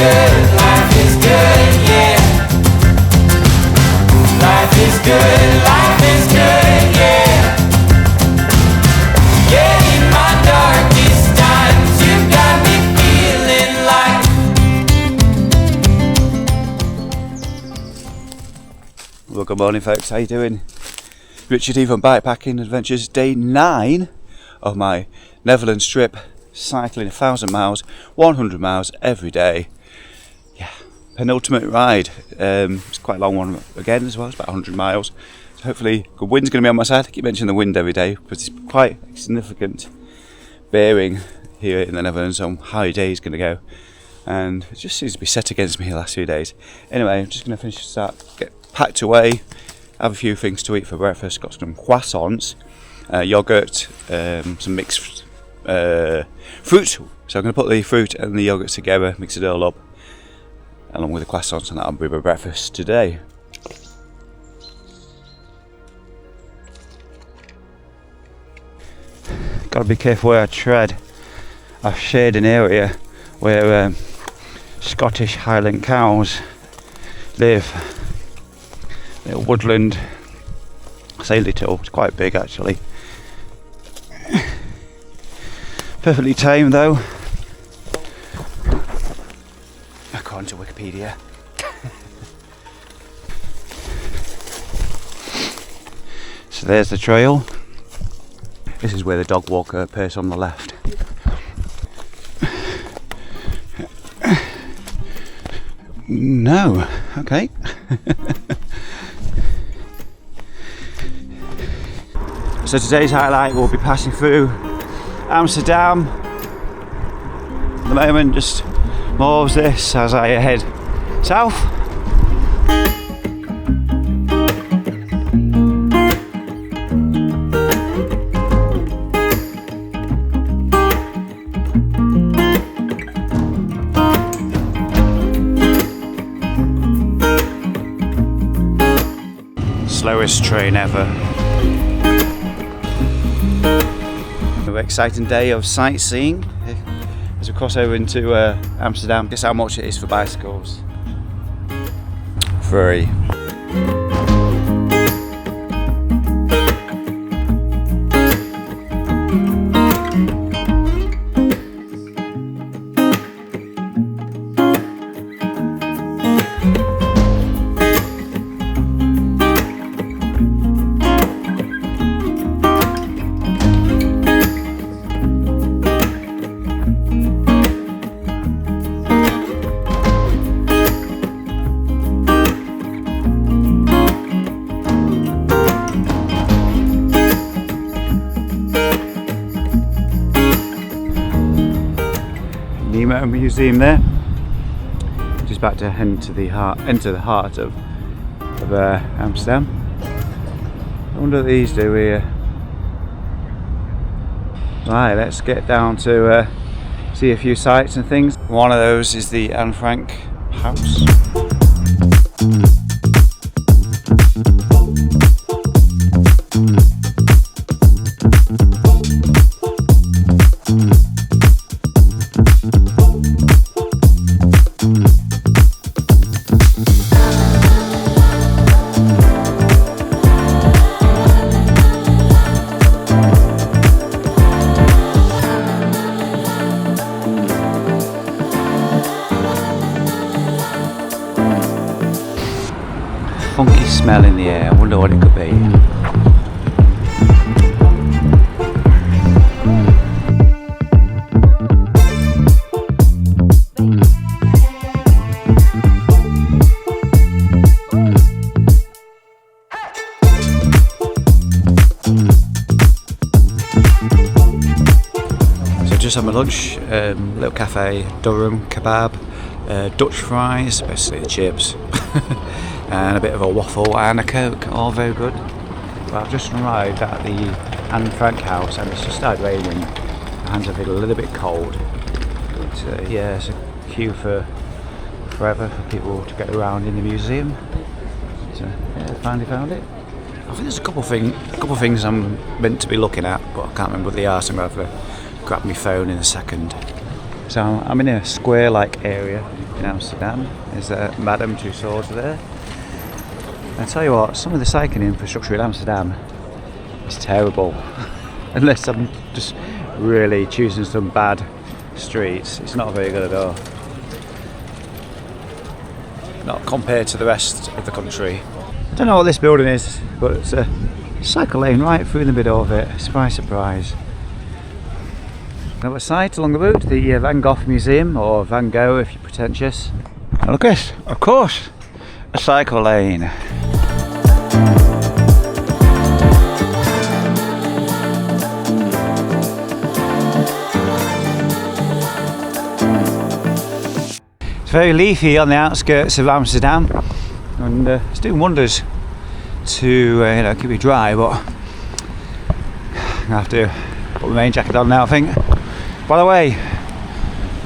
good, life is good, yeah. Life is good, life is good, yeah. Yeah, in my darkest times, you got me feeling like. Well, good morning folks, how you doing? Richard E from Bikepacking Adventures, day 9 of my Netherlands trip, cycling 1,000 miles, 100 miles every day. Yeah, penultimate ride. It's quite a long one again as well, it's about 100 miles. So hopefully good wind's going to be on my side. I keep mentioning the wind every day, but it's quite a significant bearing here in the Netherlands on how your day is going to go. And it just seems to be set against me the last few days. Anyway, I'm just going to finish this up, get packed away, have a few things to eat for breakfast. Got some croissants, yogurt, some mixed fruit. So I'm going to put the fruit and the yogurt together, mix it all up, along with the croissants, and that'll be my breakfast today. Got to be careful where I tread. I've shared an area where Scottish Highland cows live. Little woodland, I say little, it's quite big actually. Perfectly tame though, according to Wikipedia. So there's the trail. This is where the dog walker appears on the left. No, okay. So today's highlight, we'll be passing through Amsterdam. At the moment, just more of this as I head south. Slowest train ever. Another exciting day of sightseeing as we cross over into Amsterdam. Guess how much it is for bicycles? Free. Museum there. Just about to enter the heart of Amsterdam. I wonder what these do here. Right, let's get down to see a few sights and things. One of those is the Anne Frank house. Funky smell in the air, I wonder what it could be. So just had my lunch, little cafe, Durham kebab, Dutch fries, basically chips. And a bit of a waffle and a Coke, all very good. But I've just arrived at the Anne Frank house and it's just started raining. My hands are feeling a little bit cold. But yeah, it's a queue for forever for people to get around in the museum. So yeah, finally found it. I think there's a couple things I'm meant to be looking at, but I can't remember what they are, so I'm going to have to grab my phone in a second. So I'm in a square-like area in Amsterdam. There's a Madame Tussauds there. And I tell you what, some of the cycling infrastructure in Amsterdam is terrible. Unless I'm just really choosing some bad streets, it's not very good at all. Not compared to the rest of the country. I don't know what this building is, but it's a cycle lane right through the middle of it. Surprise, surprise. Another site along the route, the Van Gogh Museum, or Van Gogh if you're pretentious. And look at this, of course, a cycle lane. It's very leafy on the outskirts of Amsterdam, and it's doing wonders to keep it dry, but I'm gonna have to put my rain jacket on now, I think. By the way,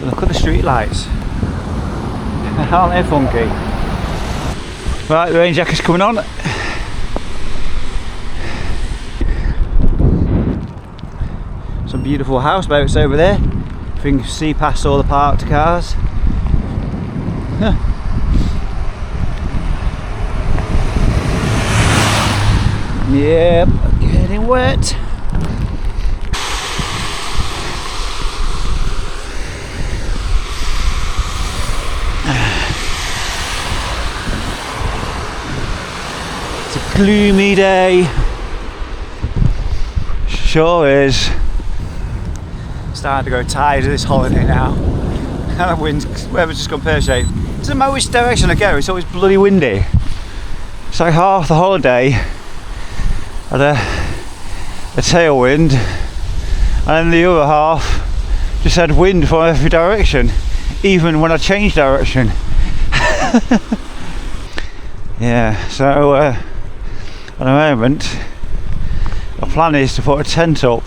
look at the street lights. Aren't they funky? Right, the rain jacket's coming on. Some beautiful houseboats over there. You can see past all the parked cars. Huh. Yep, getting wet. It's a gloomy day. Sure is. I'm starting to grow tired of this holiday now. The weather's just gone pear-shaped. It doesn't matter which direction I go, it's always bloody windy. It's like half the holiday had a tailwind, and then the other half just had wind from every direction, even when I changed direction. Yeah, so at the moment my plan is to put a tent up.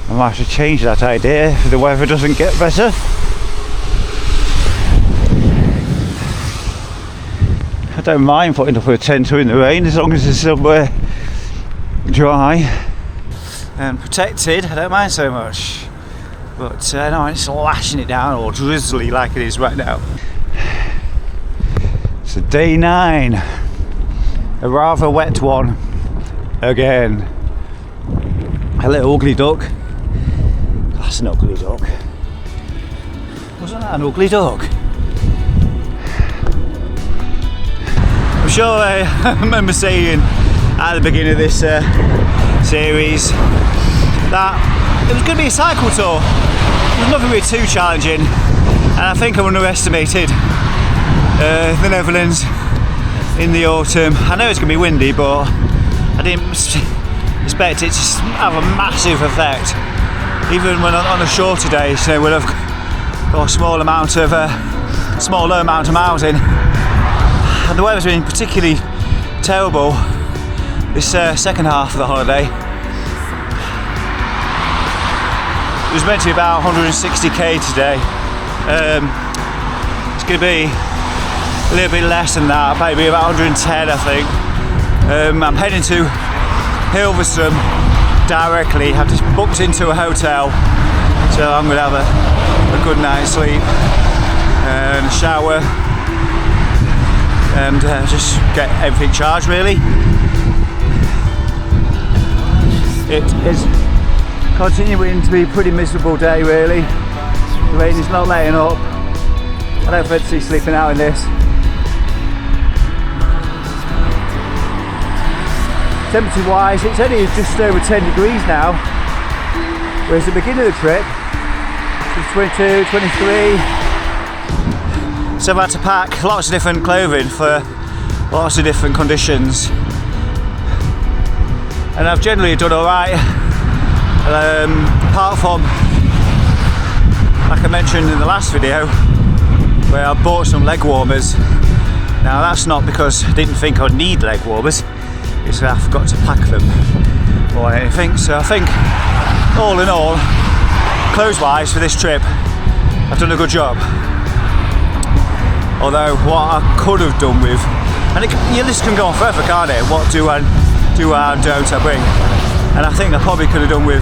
I might have to change that idea if the weather doesn't get better. I don't mind putting up a tent in the rain as long as it's somewhere dry and protected. I don't mind so much, but no, it's lashing it down, or drizzly like it is right now. So day 9, a rather wet one again. A little ugly duck. That's an ugly duck. Wasn't that an ugly duck? I'm sure I remember saying at the beginning of this series that it was going to be a cycle tour. It was nothing really too challenging, and I think I underestimated the Netherlands in the autumn. I know it's going to be windy, but I didn't expect it to have a massive effect. Even when on a shorter day, so we'll have got a smaller amount of miles in. And the weather's been particularly terrible this second half of the holiday. It was meant to be about 160k today. It's going to be a little bit less than that, maybe about 110 I think. I'm heading to Hilversum directly. I've just booked into a hotel, so I'm going to have a good night's sleep and a shower and just get everything charged really. It is continuing to be a pretty miserable day really. The rain is not letting up. I don't fancy sleeping out in this. Temperature wise, it's only just over 10 degrees now, whereas at the beginning of the trip it was 22, 23. So I've had to pack lots of different clothing for lots of different conditions, and I've generally done alright, apart from, like I mentioned in the last video, where I bought some leg warmers. Now that's not because I didn't think I'd need leg warmers, it's that I forgot to pack them or anything. So I think all in all, clothes wise for this trip, I've done a good job. Although what I could have done with, and this can go on forever, can't it? What do and don't I bring? And I think I probably could have done with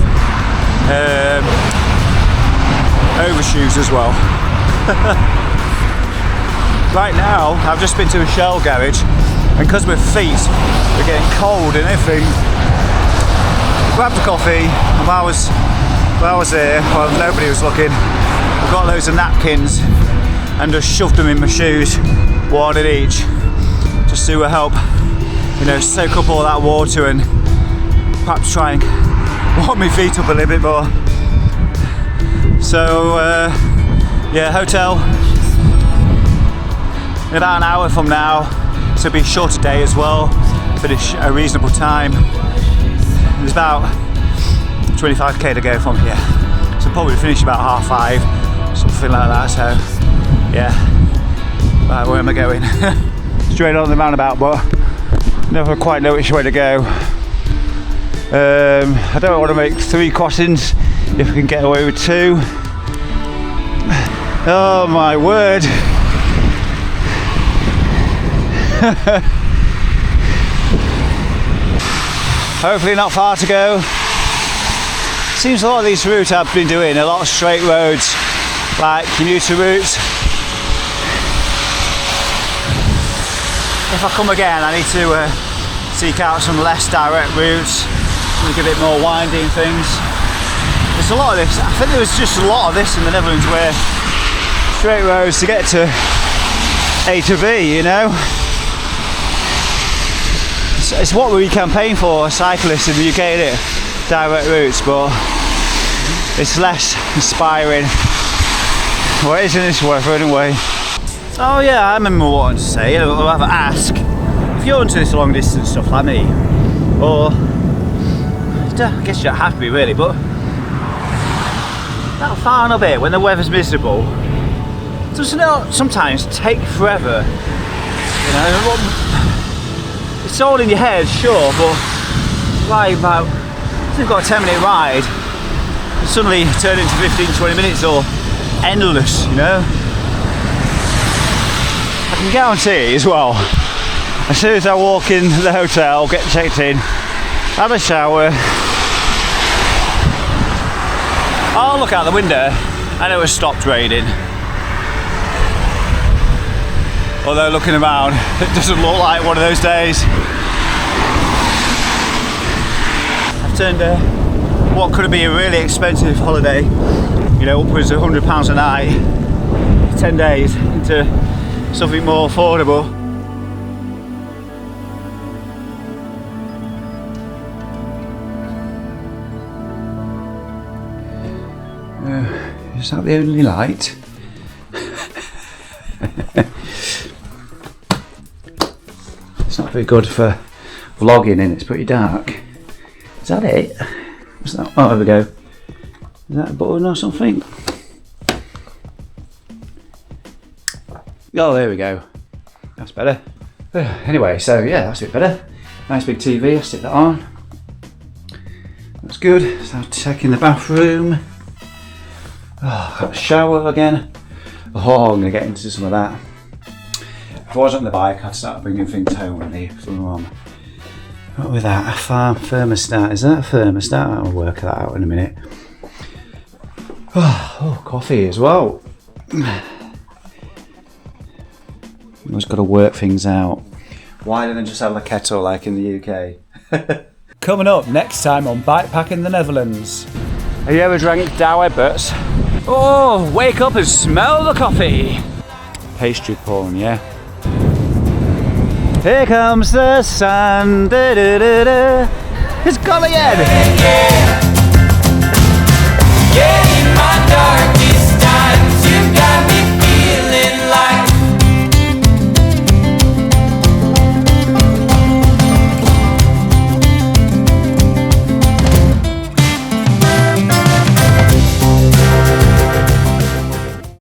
overshoes as well. Right now, I've just been to a Shell garage, and because my feet are getting cold and everything, grabbed a coffee, and while I was there, while nobody was looking, I got loads of napkins and just shoved them in my shoes, one in each, just to help, you know, soak up all that water and perhaps try and warm my feet up a little bit more. So yeah, hotel in about an hour from now, so it'll be a shorter day as well, finish at a reasonable time. There's about 25k to go from here, so probably finish about 5:30, something like that. So yeah, right, where am I going? Straight on the roundabout, but never quite know which way to go. I don't want to make 3 crossings if we can get away with 2. Oh my word. Hopefully not far to go. Seems a lot of these routes I've been doing, a lot of straight roads, like commuter routes. If I come again, I need to seek out some less direct routes, make a bit more winding things. There's a lot of this, I think there was just a lot of this in the Netherlands, where straight roads to get to A to B, you know. It's what we campaign for, cyclists in the UK, isn't it? Direct routes, but it's less inspiring. Well, it is in this weather anyway. Oh yeah, I remember wanting to say, I'll have to ask, if you're into this long distance stuff like me, or I guess you don't have to be really, but that final bit when the weather's miserable, doesn't it sometimes take forever? You know, it's all in your head, sure, but like about, if you've got a 10-minute ride, it suddenly turn into 15-20 minutes or endless, you know. I can guarantee as well, as soon as I walk in the hotel, get checked in, have a shower, I'll look out the window and it was stopped raining. Although looking around, it doesn't look like one of those days. I've turned what could be a really expensive holiday, you know, upwards of £100 a night, 10 days, into something more affordable. Is that the only light? It's not very good for vlogging and it's pretty dark. Is that it? What's that? Oh, there we go. Is that a button or something? Oh, there we go. That's better. Anyway, so yeah, that's a bit better. Nice big TV, I'll stick that on. That's good. So I'll check in the bathroom. Oh, got a shower again. Oh, I'm going to get into some of that. If I wasn't on the bike, I'd start bringing things home with me from home. What with that? A farm thermostat. Is that a thermostat? I'll work that out in a minute. Oh, coffee as well. Always got to work things out. Why don't they just have a kettle like in the UK? Coming up next time on Bikepacking the Netherlands. Have you ever drank Douwe Butts? Oh, wake up and smell the coffee. Pastry porn, yeah. Here comes the sun. Da, da, da, da. It's gone again. Yeah, in my dark.